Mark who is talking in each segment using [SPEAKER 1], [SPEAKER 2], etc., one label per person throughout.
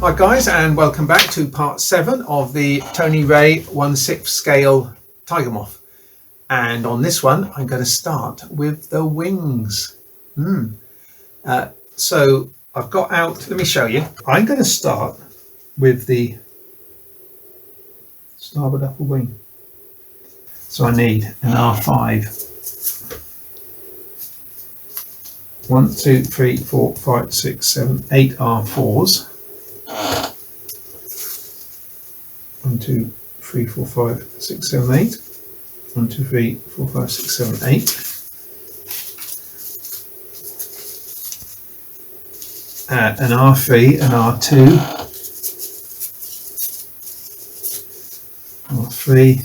[SPEAKER 1] Hi guys, and welcome back to part 7 of the Tony Ray 1/6 scale Tiger Moth. And on this one I'm going to start with the wings. So I've got out, let me show you. I'm going to start with the starboard upper wing. So I need an R5. 1, 2, 3, 4, 5, 6, 7, 8 R4s. 1, 2, 3, 4, 5, 6, 7, 8. 1, 2, 3, 4, 5, 6, 7, 8. An R3, an R2, R3.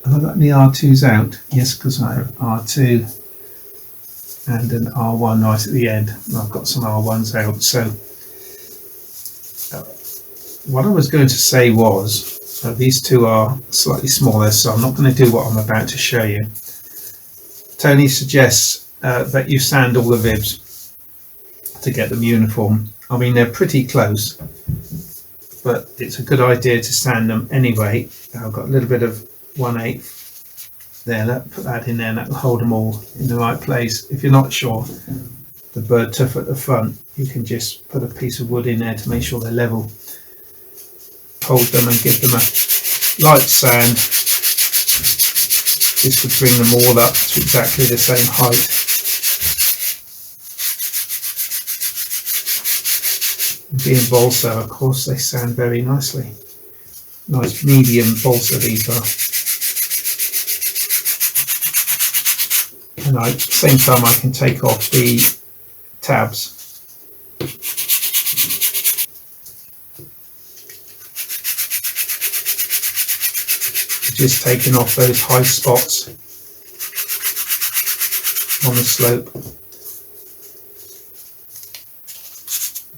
[SPEAKER 1] Have I got any R2s out? Yes, because I have R2 and an R1 right at the end. I've got some R1s out. So what I was going to say was, these two are slightly smaller, so I'm not going to do what I'm about to show you. Tony suggests that you sand all the ribs to get them uniform. I mean, they're pretty close, but it's a good idea to sand them anyway. I've got a little bit of 1/8 there, put that in there, and that will hold them all in the right place. If you're not sure, the bird tuff at the front, you can just put a piece of wood in there to make sure they're level. Hold them and give them a light sand. This would bring them all up to exactly the same height. Being balsa, of course, they sand very nicely. Nice medium balsa these are. And at the same time I can take off the tabs. Just taking off those high spots on the slope.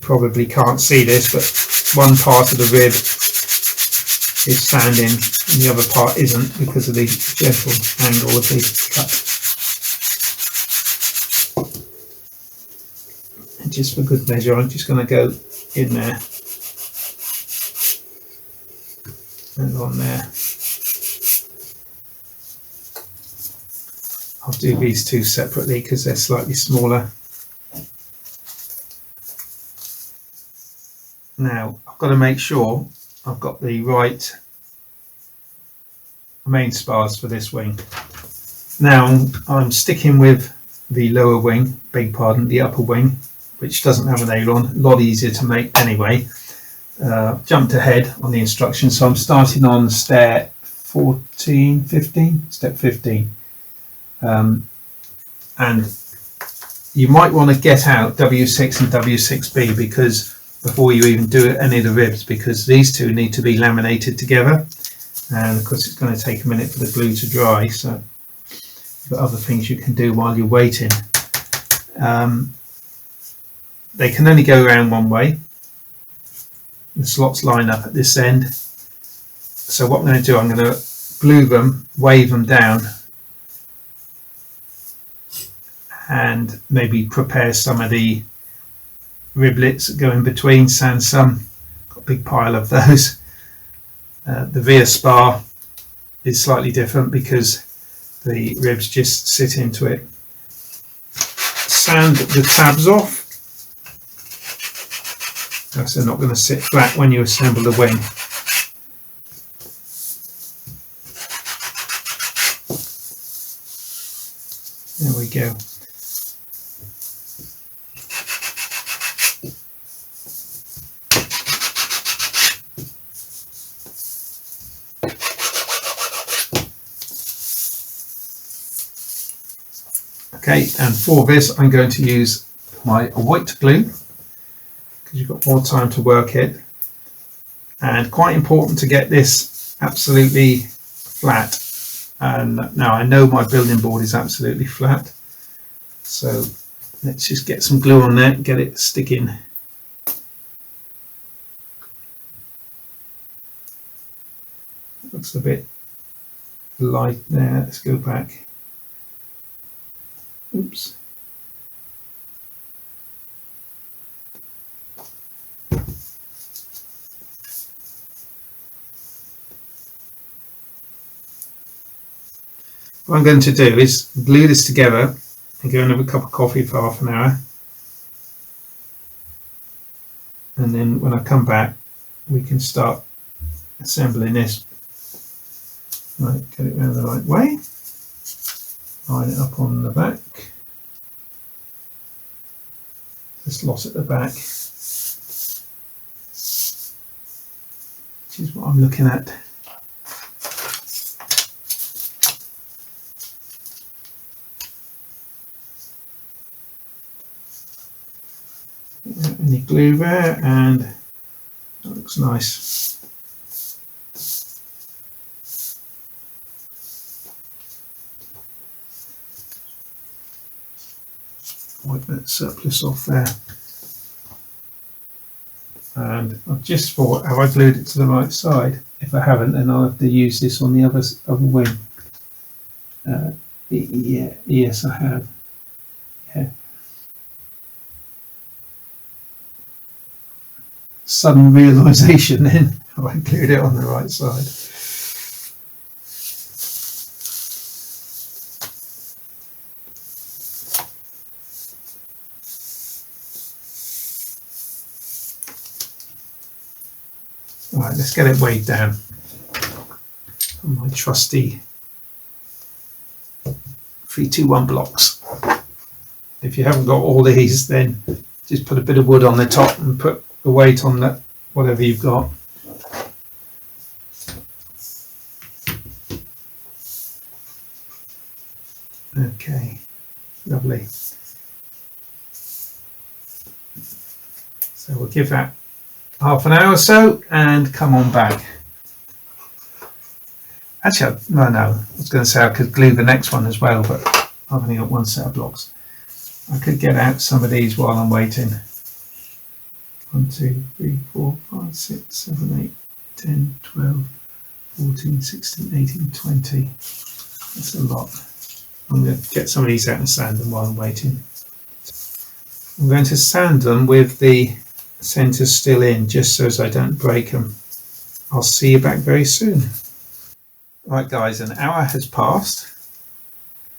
[SPEAKER 1] Probably can't see this, but one part of the rib is sanding and the other part isn't because of the gentle angle of the cut. And just for good measure, I'm just going to go in there and on there. I'll do these two separately because they're slightly smaller. Now I've got to make sure I've got the right main spars for this wing. Now I'm sticking with the lower wing, beg pardon, the upper wing, which doesn't have an aileron, a lot easier to make anyway. Jumped ahead on the instructions, so I'm starting on step 15. And you might want to get out W6 and W6B because before you even do any of the ribs, because these two need to be laminated together, and of course it's going to take a minute for the glue to dry, so you've got other things you can do while you're waiting. They can only go around one way. The slots line up at this end, so what I'm going to do, I'm going to glue them, wave them down, and maybe prepare some of the riblets that go in between, sand some. Got a big pile of those. The rear spar is slightly different because the ribs just sit into it. Sand the tabs off, so they're not going to sit flat when you assemble the wing. There we go. Okay, and for this I'm going to use my white glue because you've got more time to work it, and quite important to get this absolutely flat. And now I know my building board is absolutely flat, so let's just get some glue on there and get it sticking. Looks a bit light there. Let's go back. Oops. What I'm going to do is glue this together and go and have a cup of coffee for half an hour, and then when I come back we can start assembling this. Right, get it around the right way, line it up on the back, this loss at the back, which is what I'm looking at. Any glue there, and that looks nice. Wipe that surplus off there. And I've just thought, have I glued it to the right side? If I haven't, then I'll have to use this on the other wing. Yeah, yes I have. Yeah. Sudden realisation then, I glued it on the right side. Right, let's get it weighed down on my trusty 321 blocks. If you haven't got all these, then just put a bit of wood on the top and put the weight on that, whatever you've got. Okay, lovely. So we'll give that half an hour or so and come on back. Actually, no, I was going to say I could glue the next one as well, but I've only got one set of blocks. I could get out some of these while I'm waiting. 1, 2, 3, 4, 5, 6, 7, 8, 10, 12, 14, 16, 18, 20. That's a lot. I'm going to get some of these out and sand them while I'm waiting. I'm going to sand them with the centres still in, just so as I don't break them. I'll see you back very soon. Right guys, an hour has passed,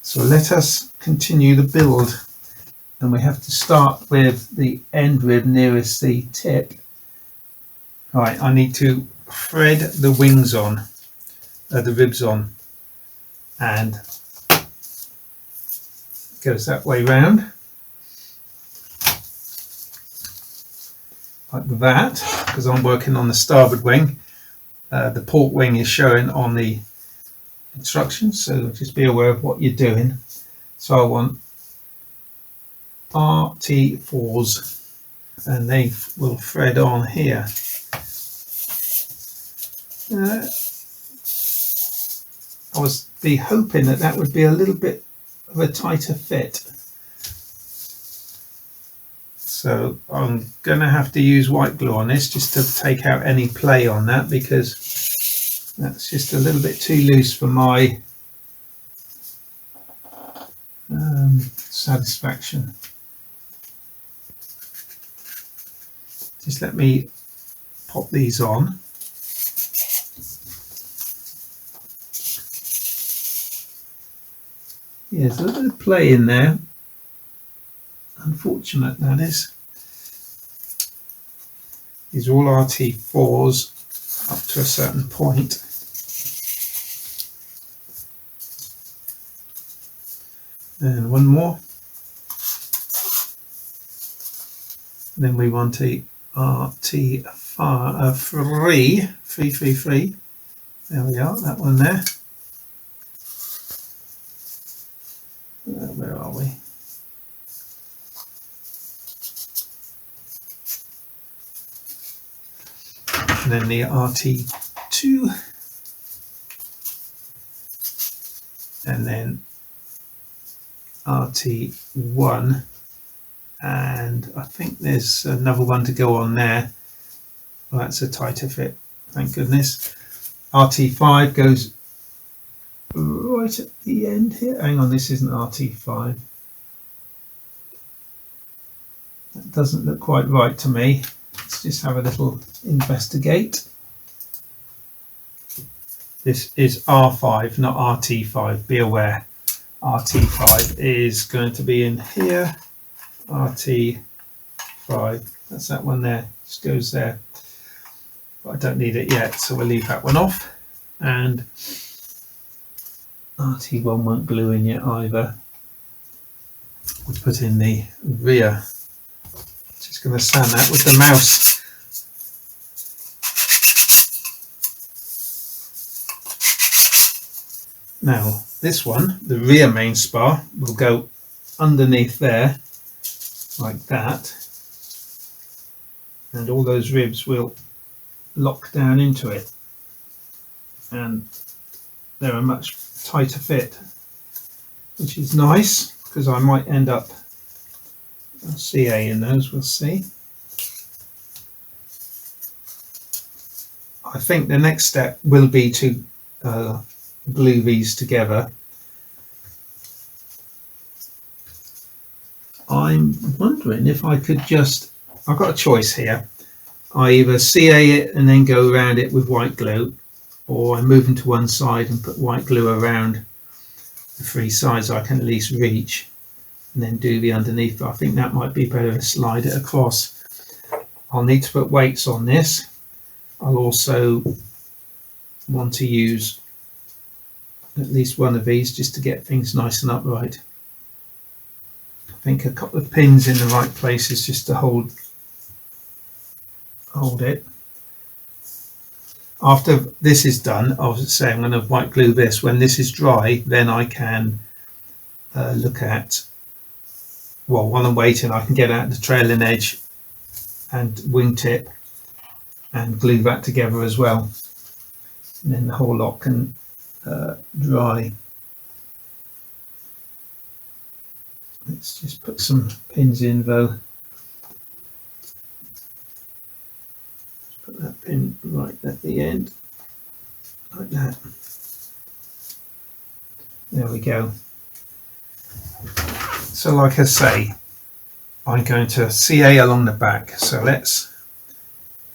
[SPEAKER 1] so let us continue the build, and we have to start with the end rib nearest the tip. Right, I need to thread the wings on, the ribs on, and goes that way round, like that, because I'm working on the starboard wing. The port wing is showing on the instructions, so just be aware of what you're doing. So I want RT4s, and they will thread on here. I was hoping that would be a little bit of a tighter fit, so I'm going to have to use white glue on this just to take out any play on that, because that's just a little bit too loose for my satisfaction. Just let me pop these on. Yeah, there's a little bit of play in there. Unfortunate, that is. These are all RT4s up to a certain point. And one more. And then we want a RT3. There we are, that one there. Where are we? And then the RT2, and then RT1, and I think there's another one to go on there. Well, that's a tighter fit, thank goodness. RT5 goes right at the end here. Hang on, this isn't RT5. That doesn't look quite right to me. Let's just have a little investigate. This is R5, not RT5, be aware. RT5 is going to be in here. RT5, that's that one there, just goes there. But I don't need it yet, so we'll leave that one off. And RT1 won't glue in yet either. We'll put in the rear. Just going to sand that with the mouse. Now this one, the rear main spar, will go underneath there like that, and all those ribs will lock down into it, and they're a much tighter fit, which is nice because I might end up CA in those, we'll see. I think the next step will be to glue these together. I'm wondering if I could just, I've got a choice here. I either CA it and then go around it with white glue, or I move them to one side and put white glue around the three sides I can at least reach, and then do the underneath. But I think that might be better to slide it across. I'll need to put weights on this. I'll also want to use at least one of these just to get things nice and upright. I think a couple of pins in the right places just to hold it. After this is done, I was saying I'm going to white glue this. When this is dry, then I can look at, well, while I'm waiting, I can get out the trailing edge and wingtip and glue that together as well, and then the whole lot can dry. Let's just put some pins in though. Put that pin right at the end, like that. There we go. So like I say, I'm going to CA along the back. So let's,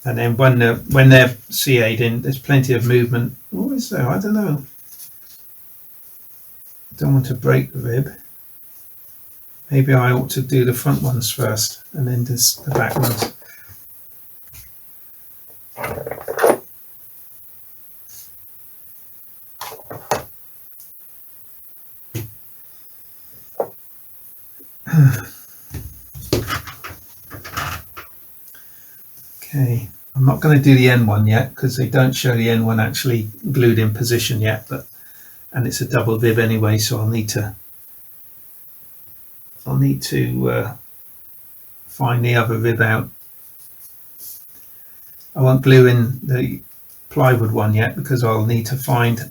[SPEAKER 1] and then when they're CA'd in, there's plenty of movement. What is there? I don't know. I don't want to break the rib. Maybe I ought to do the front ones first and then just the back ones. Okay, I'm not going to do the end one yet because they don't show the end one actually glued in position yet, but and it's a double bib anyway, so I'll need to find the other rib out. I won't glue in the plywood one yet because I'll need to find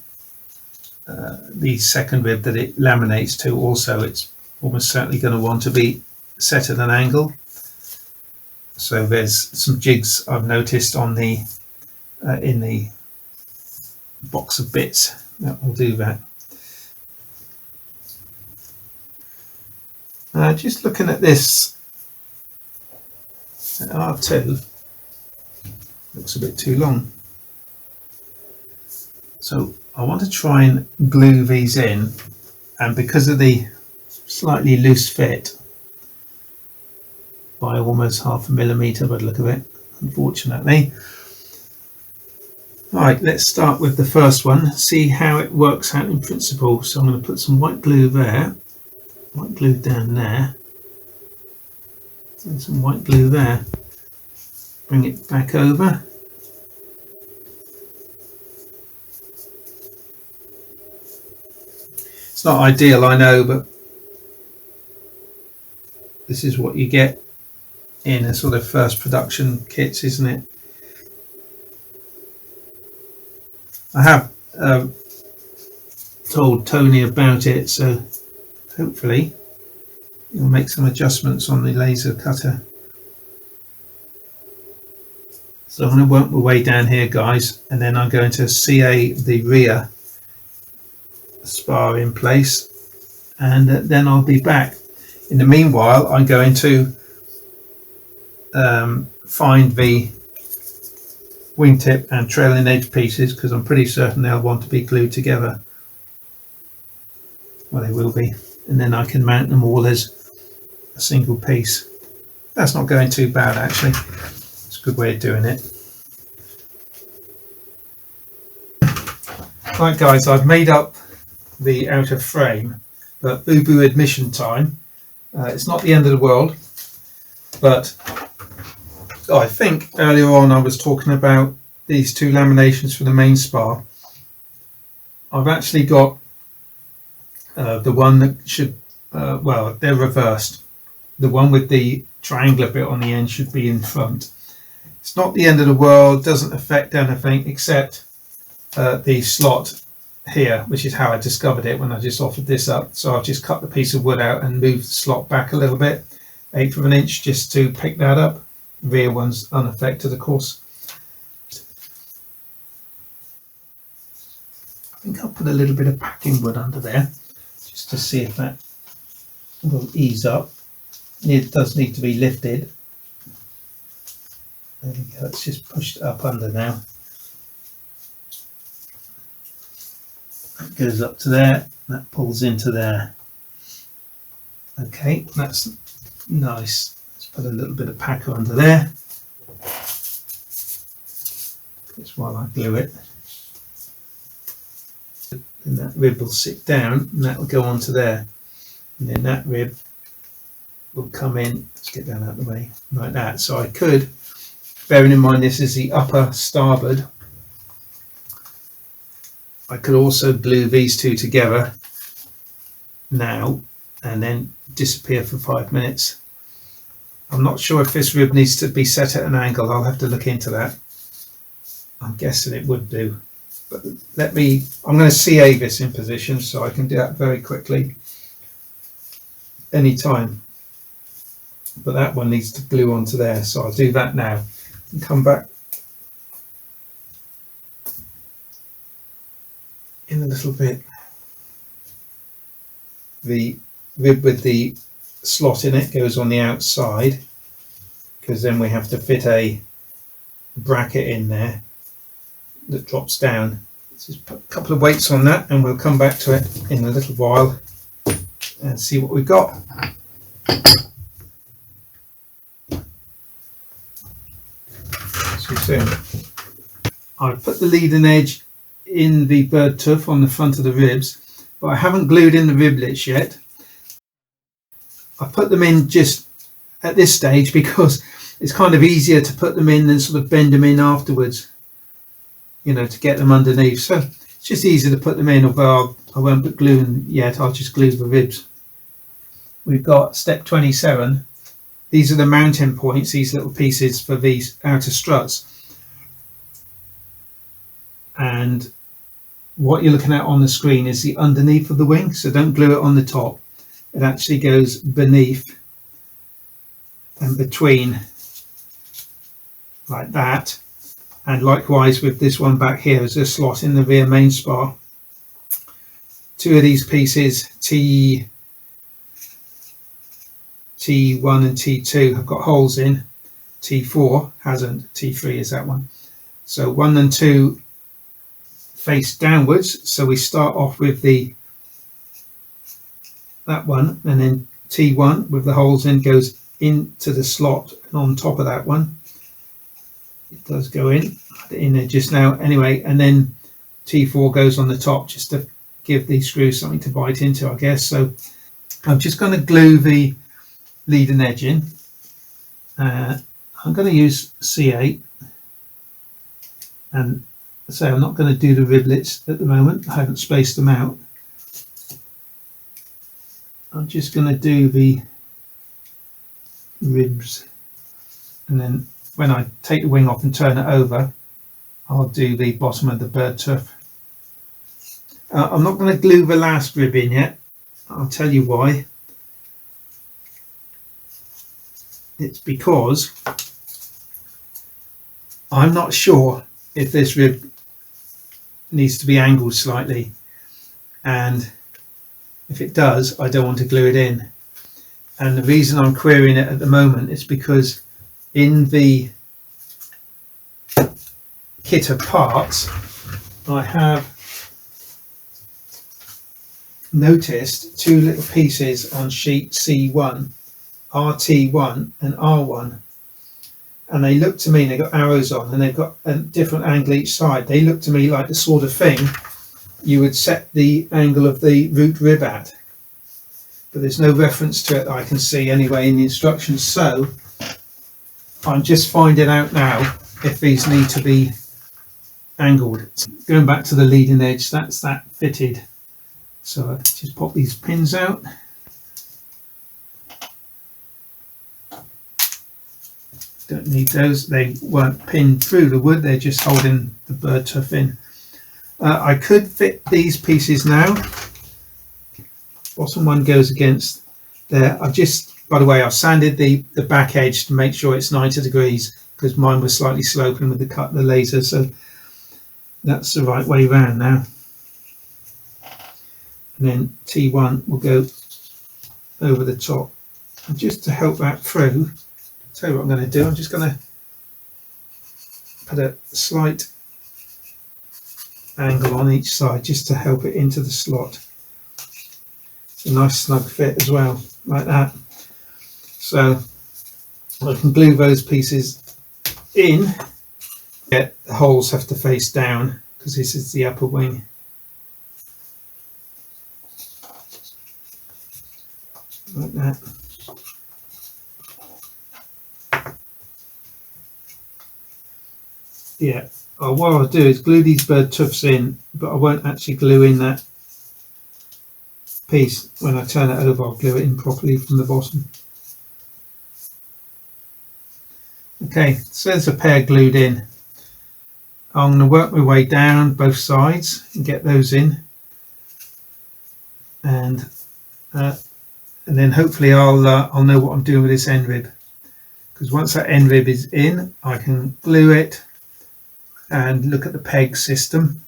[SPEAKER 1] the second rib that it laminates to. Also, it's almost certainly going to want to be set at an angle. So there's some jigs I've noticed on the in the box of bits that will do that. Just looking at this R2, looks a bit too long. So I want to try and glue these in, and because of the slightly loose fit, by almost 0.5 millimetre by the look of it, unfortunately. Right, let's start with the first one, see how it works out in principle. So I'm going to put some white glue there, white glue down there, and some white glue there. Bring it back over. It's not ideal, I know, but this is what you get in a sort of first production kits, isn't it? I have told Tony about it, so hopefully he'll make some adjustments on the laser cutter. So I'm going to work my way down here, guys, and then I'm going to CA the rear spar in place, and then I'll be back. In the meanwhile, I'm going to find the wingtip and trailing edge pieces, because I'm pretty certain they'll want to be glued together. Well, they will be, and then I can mount them all as a single piece. That's not going too bad actually. It's a good way of doing it. Right guys, I've made up the outer frame, but boo-boo admission time. It's not the end of the world, but I think earlier on I was talking about these two laminations for the main spar. I've actually got the one that should, well, they're reversed. The one with the triangular bit on the end should be in front. It's not the end of the world, doesn't affect anything except the slot here, which is how I discovered it when I just offered this up. So I've just cut the piece of wood out and moved the slot back a little bit, 1/8 of an inch, just to pick that up. Rear one's unaffected, of course. I think I'll put a little bit of packing wood under there just to see if that will ease up. It does need to be lifted. There we go, it's just pushed up under now. That goes up to there, that pulls into there. Okay, that's nice. Let's put a little bit of packer under there. Just while I glue it. And that rib will sit down and that will go onto there. And then that rib will come in, let's get down out of the way, like that. So I could, bearing in mind this is the upper starboard, I could also glue these two together now and then disappear for 5 minutes. I'm not sure if this rib needs to be set at an angle. I'll have to look into that. I'm guessing it would do. But I'm going to CA this in position so I can do that very quickly anytime. But that one needs to glue onto there, so I'll do that now and come back in a little bit. The rib with the slot in it goes on the outside, because then we have to fit a bracket in there that drops down. Let's just put a couple of weights on that and we'll come back to it in a little while and see what we've got. See you soon. I've put the leading edge in the bird tooth on the front of the ribs, but I haven't glued in the riblets yet. I put them in just at this stage because it's kind of easier to put them in than sort of bend them in afterwards, you know, to get them underneath. So it's just easier to put them in, although I won't put glue in yet, I'll just glue the ribs. We've got step 27. These are the mounting points, these little pieces for these outer struts. And what you're looking at on the screen is the underneath of the wing, so don't glue it on the top. It actually goes beneath and between, like that. And likewise with this one back here, there's a slot in the rear main spar. Two of these pieces, T1 and T2, have got holes in. T4 hasn't. T3 is that one. So 1 and 2 face downwards, so we start off with that one, and then T1 with the holes in goes into the slot and on top of that one. It does go in there just now anyway, and then T4 goes on the top just to give these screws something to bite into, I guess. So I'm just going to glue the leading edge in. I'm going to use C8, and so I'm not going to do the riblets at the moment. I haven't spaced them out. I'm just going to do the ribs, and then when I take the wing off and turn it over, I'll do the bottom of the bird tooth. I'm not going to glue the last rib in yet. I'll tell you why. It's because I'm not sure if this rib needs to be angled slightly, and if it does, I don't want to glue it in. And the reason I'm querying it at the moment is because in the kit of parts, I have noticed two little pieces on sheet C1, RT1 and R1, and they look to me, they've got arrows on and they've got a different angle each side. They look to me like the sort of thing you would set the angle of the root rib at, but there's no reference to it that I can see anyway in the instructions, so I'm just finding out now if these need to be angled. Going back to the leading edge, that's that fitted, so I just pop these pins out. Don't need those, they weren't pinned through the wood, they're just holding the bird tuff in. I could fit these pieces now. Bottom one goes against there. I've just, by the way, I've sanded the back edge to make sure it's 90 degrees because mine was slightly sloping with the laser, so that's the right way round now. And then T1 will go over the top. And just to help that through, I'll tell you what I'm going to do. I'm just going to put a slight angle on each side just to help it into the slot. It's a nice snug fit as well, like that. So I can glue those pieces in. Yeah, the holes have to face down because this is the upper wing. Like that. Yeah, what I'll do is glue these bird tuffs in, but I won't actually glue in that piece. When I turn it over, I'll glue it in properly from the bottom. Okay, so there's a pair glued in. I'm going to work my way down both sides and get those in, and then hopefully I'll know what I'm doing with this end rib, because once that end rib is in, I can glue it and look at the peg system.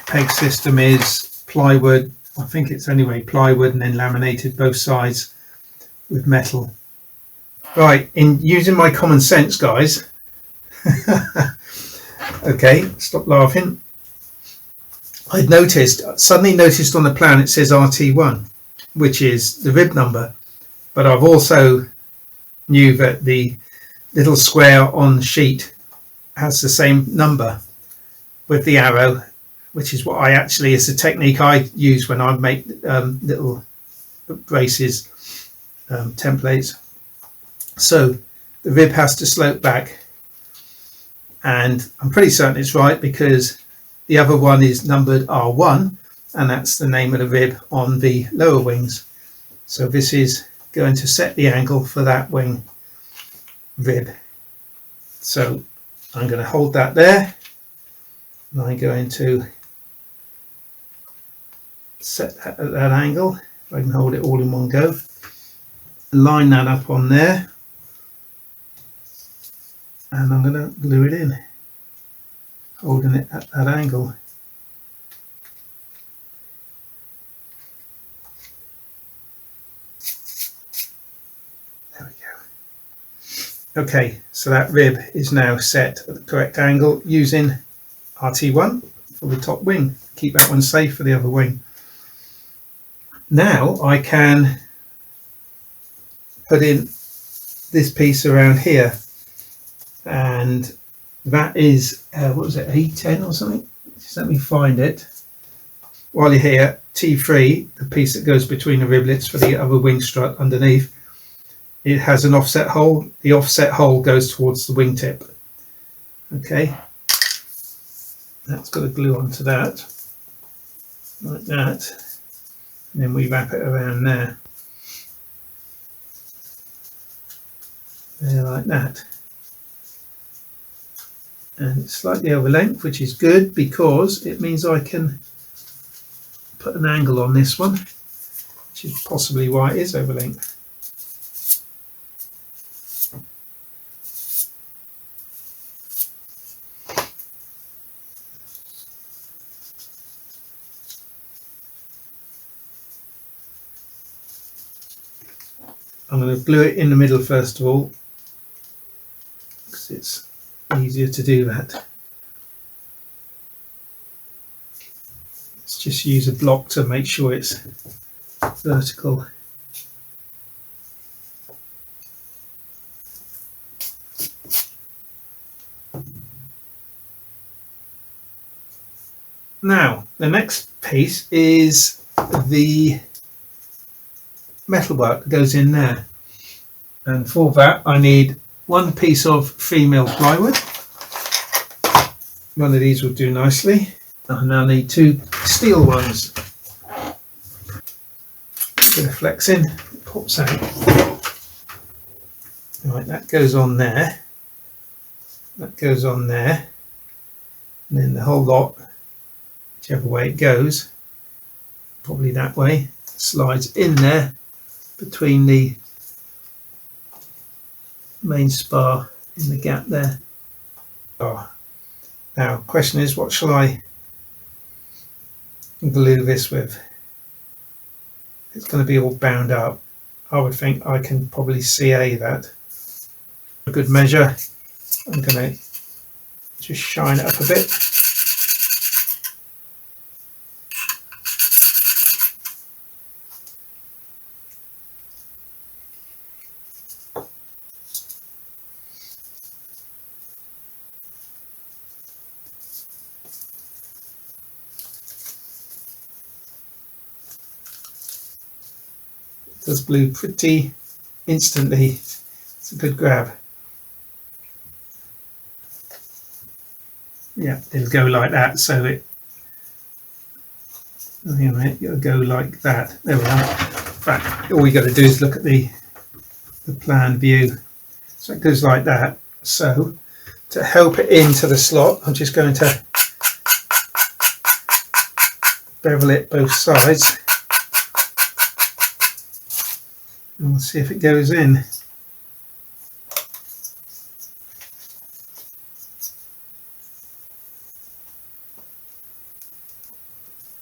[SPEAKER 1] Peg system is plywood, I think it's anyway plywood, and then laminated both sides with metal. Right, in using my common sense, guys. Okay, stop laughing. I'd suddenly noticed on the plan it says RT1, which is the rib number, but I've also knew that the little square on the sheet has the same number with the arrow, which is what I actually, it's a technique I use when I make little braces, templates. So the rib has to slope back, and I'm pretty certain it's right because the other one is numbered R1, and that's the name of the rib on the lower wings. So this is going to set the angle for that wing rib. So I'm going to hold that there, and I'm going to set that at that angle. If I can hold it all in one go, line that up on there, and I'm going to glue it in, holding it at that angle. There we go. Okay, so that rib is now set at the correct angle using RT1 for the top wing. Keep that one safe for the other wing. Now I can put in this piece around here, and that is what was it, A10 or something? Just let me find it while you're here. T3, the piece that goes between the riblets for the other wing strut underneath, it has an offset hole. The offset hole goes towards the wingtip. Okay, that's got to glue onto that like that, and then we wrap it around there, like that. And it's slightly over length, which is good because it means I can put an angle on this one, which is possibly why it is over length. I'm going to glue it in the middle first of all, because it's easier to do that. Let's just use a block to make sure it's vertical. Now, the next piece is the metalwork that goes in there. And for that, I need one piece of female plywood. One of these will do nicely. I now need two steel ones. A bit of flexing, it pops out. Right, that goes on there. That goes on there. And then the whole lot, whichever way it goes, probably that way, slides in there between the main spar in the gap there. Oh. Now, question is, what shall I glue this with? It's going to be all bound up. I would think I can probably CA that. A good measure. I'm going to just shine it up a bit. Does glue pretty instantly. It's a good grab. Yeah, it'll go like that, so it'll go like that. There we are. In fact, all you got to do is look at the plan view. So it goes like that. So to help it into the slot, I'm just going to bevel it both sides. And we'll see if it goes in.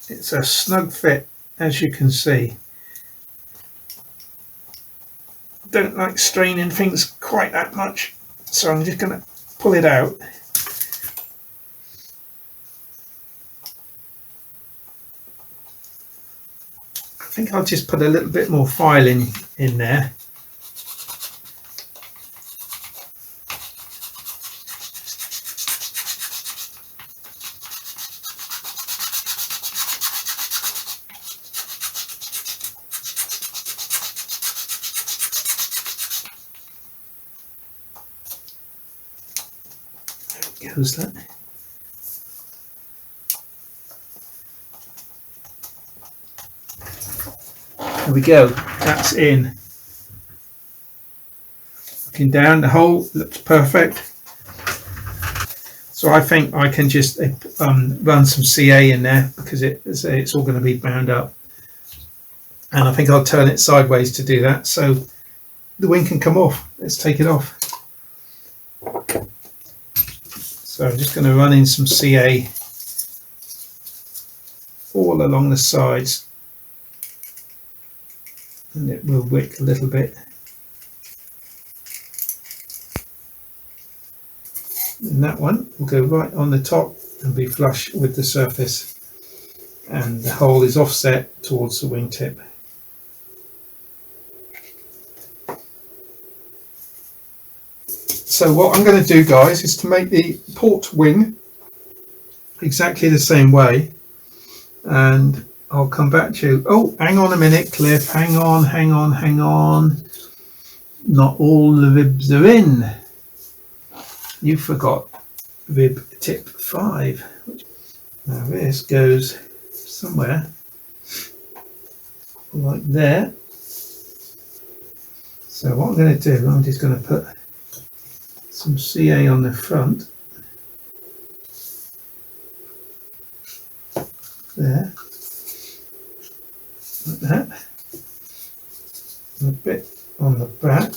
[SPEAKER 1] It's a snug fit, as you can see. Don't like straining things quite that much, so I'm just going to pull it out. I think I'll just put a little bit more filing in there. There goes that. There we go, that's in. Looking down, the hole looks perfect. So I think I can just run some CA in there because it's all going to be bound up. And I think I'll turn it sideways to do that so the wing can come off. Let's take it off. So I'm just going to run in some CA all along the sides. And it will wick a little bit. And that one will go right on the top and be flush with the surface. And the hole is offset towards the wingtip. So what I'm going to do, guys, is to make the port wing exactly the same way. And I'll come back to you. Oh, hang on a minute, Cliff. Hang on. Not all the ribs are in. You forgot rib tip 5. Now this goes somewhere like there. So what I'm going to do, I'm just going to put some CA on the front. There. Like that, and a bit on the back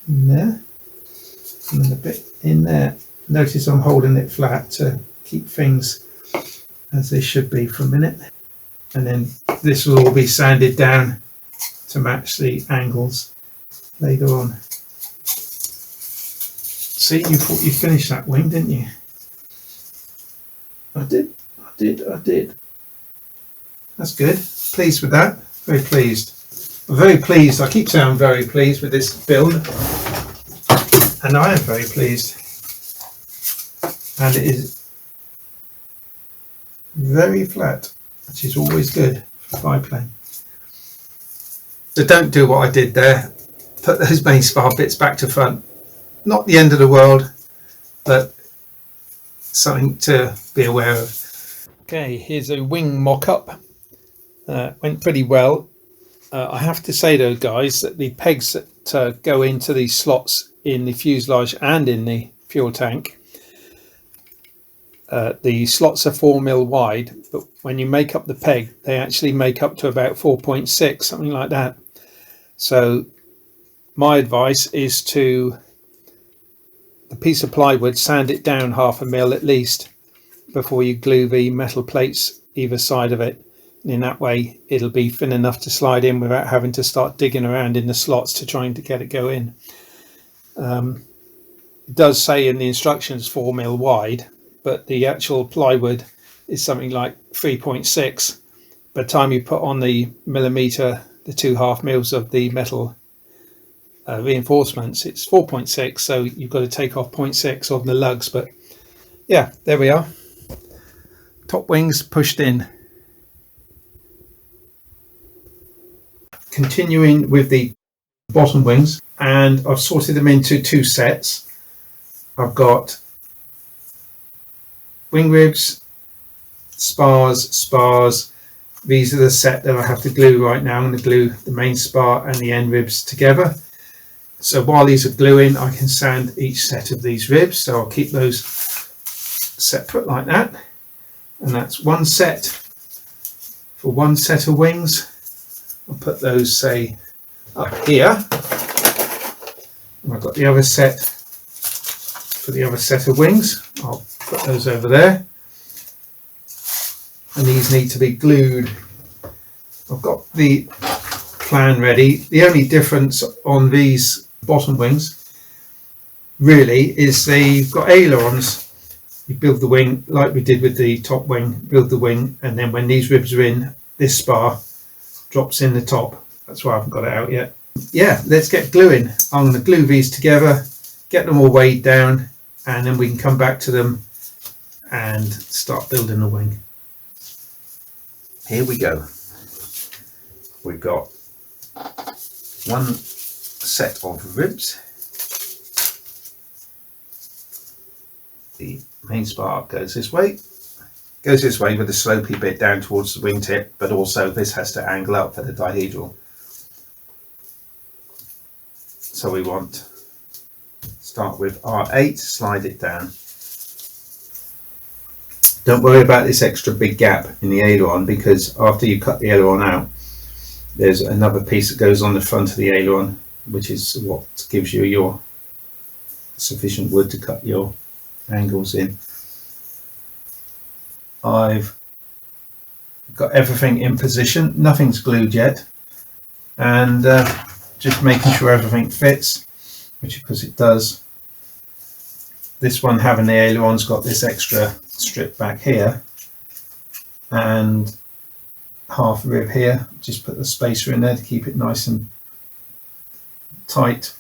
[SPEAKER 1] in there, and then a bit in there. Notice I'm holding it flat to keep things as they should be for a minute, and then this will all be sanded down to match the angles later on. See, you thought you finished that wing, didn't you? I did. That's good. Pleased with that. Very pleased. I'm very pleased. I keep saying I'm very pleased with this build. And I am very pleased. And it is very flat, which is always good for biplane. So don't do what I did there. Put those main spar bits back to front. Not the end of the world, but something to be aware of. Okay, here's a wing mock-up. Went pretty well. I have to say though, guys, that the pegs that go into these slots in the fuselage and in the fuel tank, the slots are 4mm wide, but when you make up the peg, they actually make up to about 4.6, something like that. So my advice is to the piece of plywood, sand it down 1/2 mil at least before you glue the metal plates either side of it. And in that way it'll be thin enough to slide in without having to start digging around in the slots to trying to get it go in. It does say in the instructions 4mm wide, but the actual plywood is something like 3.6. By the time you put on the millimeter, the 2.5 mils of the metal reinforcements, it's 4.6, so you've got to take off 0.6 of the lugs. But yeah, there we are. Top wings pushed in. Continuing with the bottom wings, and I've sorted them into 2 sets. I've got wing ribs, spars. These are the set that I have to glue right now. I'm going to glue the main spar and the end ribs together. So while these are gluing, I can sand each set of these ribs. So I'll keep those separate like that. And that's one set for one set of wings. I'll put those, say, up here. And I've got the other set for the other set of wings. I'll put those over there. And these need to be glued. I've got the plan ready. The only difference on these bottom wings really is they've got ailerons. You build the wing like we did with the top wing, build the wing, and then when these ribs are in, this spar drops in the top. That's why I haven't got it out yet. Yeah, let's get gluing. I'm going to glue these together, get them all weighed down, and then we can come back to them and start building the wing. Here we go. We've got one set of ribs. The main spar goes this way. Goes this way with the slopey bit down towards the wingtip, but also this has to angle up for the dihedral. So we want start with R8, slide it down. Don't worry about this extra big gap in the aileron, because after you cut the aileron out, there's another piece that goes on the front of the aileron, which is what gives you your sufficient wood to cut your angles in. I've got everything in position, nothing's glued yet, and just making sure everything fits, which of course it does. This one, having the aileron's got this extra strip back here and half a rib here. Just put the spacer in there to keep it nice and tight,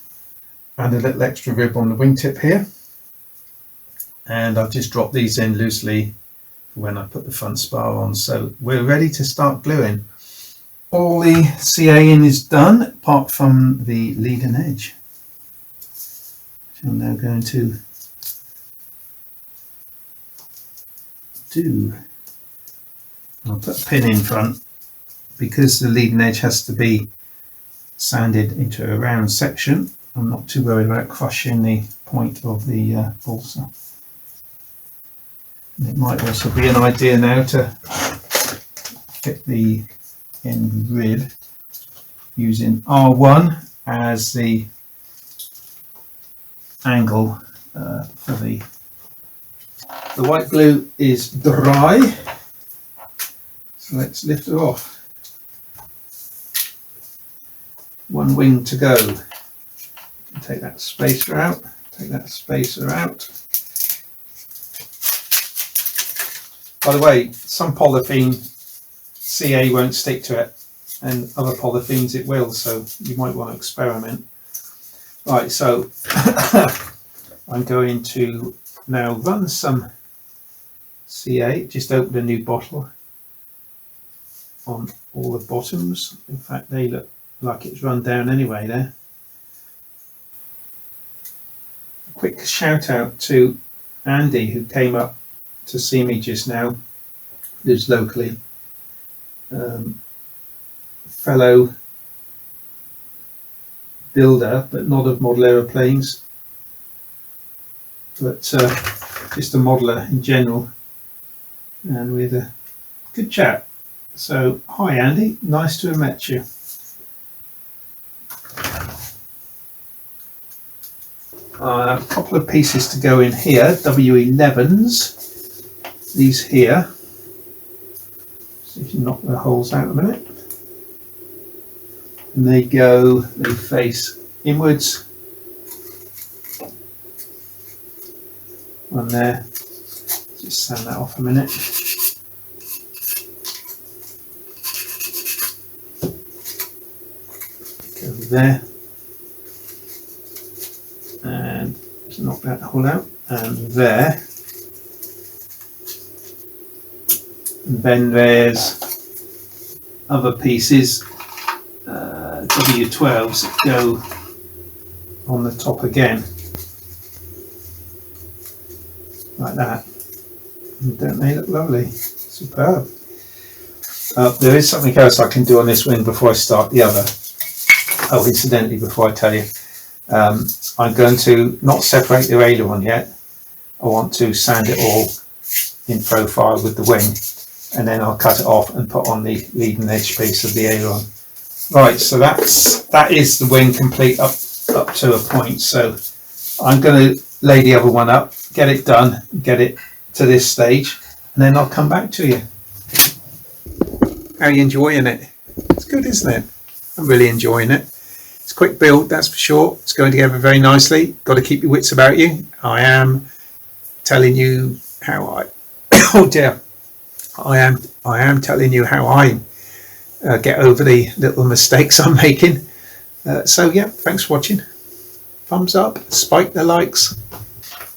[SPEAKER 1] and a little extra rib on the wingtip here. And I've just dropped these in loosely for when I put the front spar on. So we're ready to start gluing. All the CAing is done apart from the leading edge, which I'm now going to do. I'll put a pin in front because the leading edge has to be sanded into a round section. I'm not too worried about crushing the point of the balsa. And it might also be an idea now to fit the end rib using R1 as the angle for the white glue is dry, so let's lift it off. One wing to go. Take that spacer out, Take that spacer out. By the way, some polythene CA won't stick to it, and other polythenes it will, so you might want to experiment. Right, so I'm going to now run some CA, just open a new bottle on all the bottoms. In fact, they look like it's run down anyway there. A quick shout out to Andy, who came up to see me just now, lives locally, fellow builder, but not of model aeroplanes, but just a modeler in general, and we had a good chat. So hi Andy, nice to have met you. A couple of pieces to go in here, W11s, these here. See if you knock the holes out a minute. And they face inwards. One there, just sand that off a minute. Go there. And just knock that hole out, and there. And then there's other pieces, W12s that go on the top again, like that. And don't they look lovely? Superb. There is something else I can do on this wing before I start the other. Oh, incidentally, before I tell you, I'm going to not separate the aileron yet. I want to sand it all in profile with the wing, and then I'll cut it off and put on the leading edge piece of the aileron. Right, so that is the wing complete up to a point. So I'm going to lay the other one up, get it done, get it to this stage, and then I'll come back to you. How are you enjoying it? It's good, isn't it? I'm really enjoying it. It's a quick build, that's for sure. It's going together very nicely. Got to keep your wits about you. I am telling you how I oh dear, I am telling you how I get over the little mistakes I'm making. So yeah, thanks for watching. Thumbs up, spike the likes.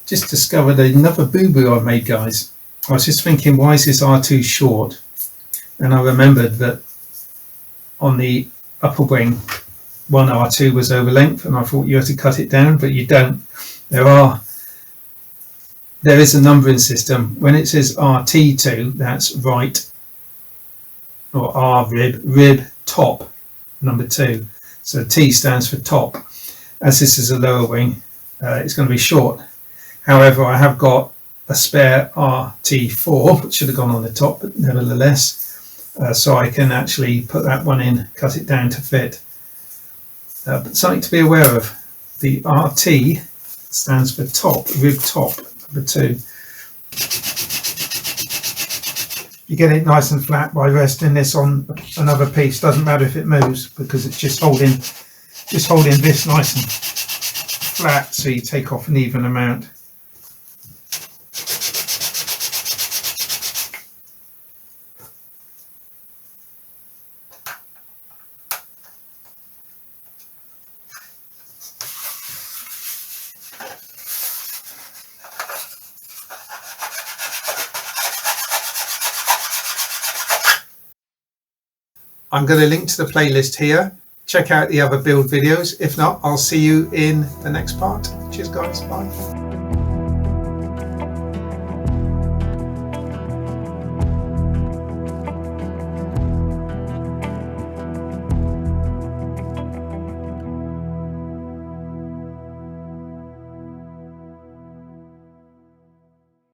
[SPEAKER 1] Just discovered another boo-boo I made, guys. I was just thinking, why is this R2 short? And I remembered that on the upper wing, one R2 was over length, and I thought you had to cut it down, but you don't. There is a numbering system. When it says RT2, that's right, or R rib top, number 2. So T stands for top. As this is a lower wing, it's going to be short. However, I have got a spare RT4, which should have gone on the top, but nevertheless, so I can actually put that one in, cut it down to fit. But something to be aware of, the RT stands for top, rib top, number 2. You get it nice and flat by resting this on another piece. Doesn't matter if it moves, because it's just holding this nice and flat, so you take off an even amount. I'm going to link to the playlist here. Check out the other build videos. If not, I'll see you in the next part. Cheers guys, bye.